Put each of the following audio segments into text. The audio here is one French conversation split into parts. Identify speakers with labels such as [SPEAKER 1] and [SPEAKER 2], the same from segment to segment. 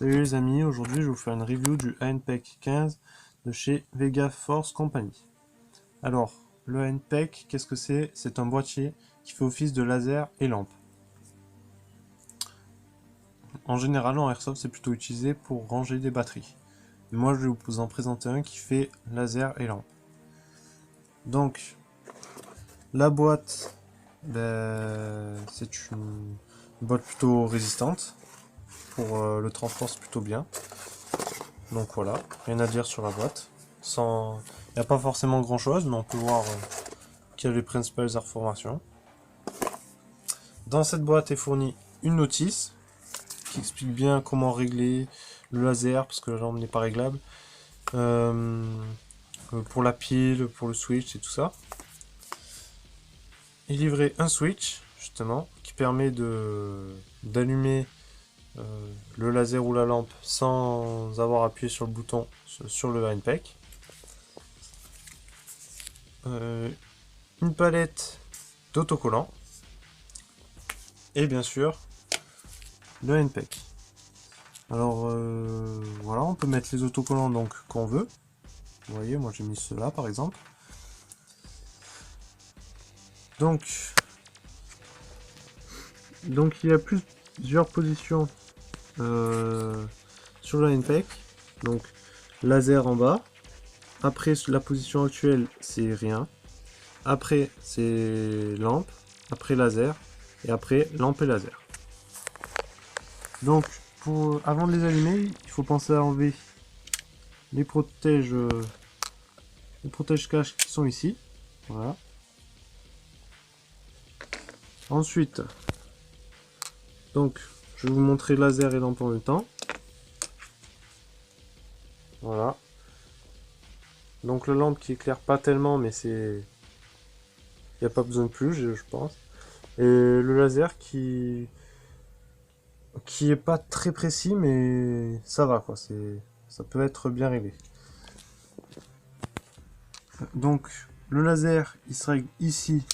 [SPEAKER 1] Salut les amis, aujourd'hui je vais vous faire une review du ANPEC 15 de chez Vega Force Company. Alors, le ANPEC, qu'est-ce que c'est? C'est un boîtier qui fait office de laser et lampe. En général, en airsoft, c'est plutôt utilisé pour ranger des batteries. Moi, je vais vous en présenter un qui fait laser et lampe. Donc, la boîte, c'est une boîte plutôt résistante. Pour le transport, c'est plutôt bien. Donc voilà, rien à dire sur la boîte. Il n'y a pas forcément grand chose, mais on peut voir quelles sont les principales informations. Dans cette boîte est fournie une notice qui explique bien comment régler le laser, parce que la lampe n'est pas réglable. Pour la pile, pour le switch et tout ça. Il est livré un switch, justement, qui permet d'allumer le laser ou la lampe sans avoir appuyé sur le bouton sur le ANPEC. Une palette d'autocollants et bien sûr le ANPEC. Alors voilà, on peut mettre les autocollants donc qu'on veut. Vous voyez, moi j'ai mis ceux-là par exemple. Donc il y a plusieurs positions sur le ANPEC. Donc laser en bas. Après la position actuelle c'est rien. Après c'est lampe. Après laser. Et après lampe et laser. Donc avant de les allumer, il faut penser à enlever les protège-caches qui sont ici. Voilà. Ensuite, donc je vais vous montrer laser et lampe en même temps. Voilà. Donc la lampe qui éclaire pas tellement, mais il n'y a pas besoin de plus, je pense. Et le laser qui est pas très précis, mais ça va quoi. Ça peut être bien réglé. Donc le laser, il se règle ici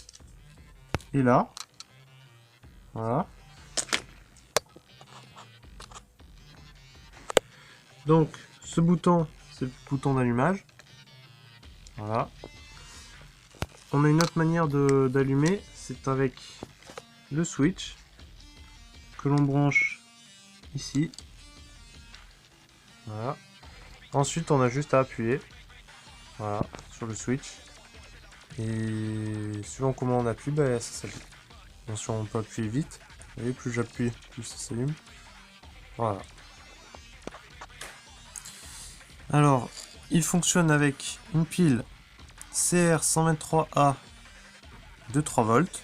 [SPEAKER 1] et là. Voilà. Donc ce bouton, c'est le bouton d'allumage. Voilà. On a une autre manière d'allumer, c'est avec le switch que l'on branche ici. Voilà. Ensuite, on a juste à appuyer, voilà, sur le switch. Et suivant comment on appuie, ça s'allume. Bien sûr, on peut appuyer vite. Vous voyez, plus j'appuie, plus ça s'allume. Voilà. Alors, il fonctionne avec une pile CR123A de 3 volts,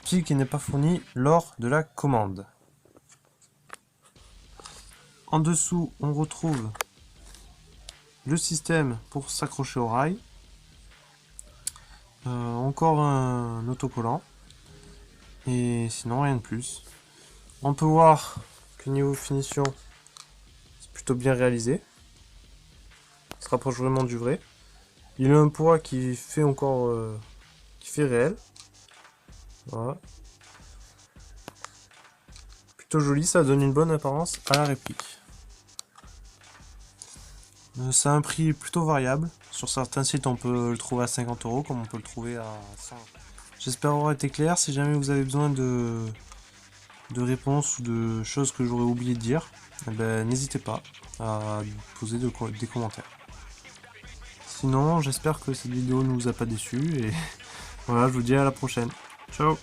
[SPEAKER 1] pile qui n'est pas fournie lors de la commande. En dessous, on retrouve le système pour s'accrocher au rail. Encore un autocollant. Et sinon, rien de plus. On peut voir que niveau finition, c'est plutôt bien réalisé. Ça se rapproche vraiment du vrai. Il a un poids qui fait réel. Voilà. Plutôt joli, ça donne une bonne apparence à la réplique. Ça a un prix plutôt variable. Sur certains sites, on peut le trouver à 50 €, comme on peut le trouver à 100 €. J'espère avoir été clair. Si jamais vous avez besoin de réponses ou de choses que j'aurais oublié de dire, n'hésitez pas à poser des commentaires. Sinon, j'espère que cette vidéo ne vous a pas déçu et voilà, je vous dis à la prochaine. Ciao!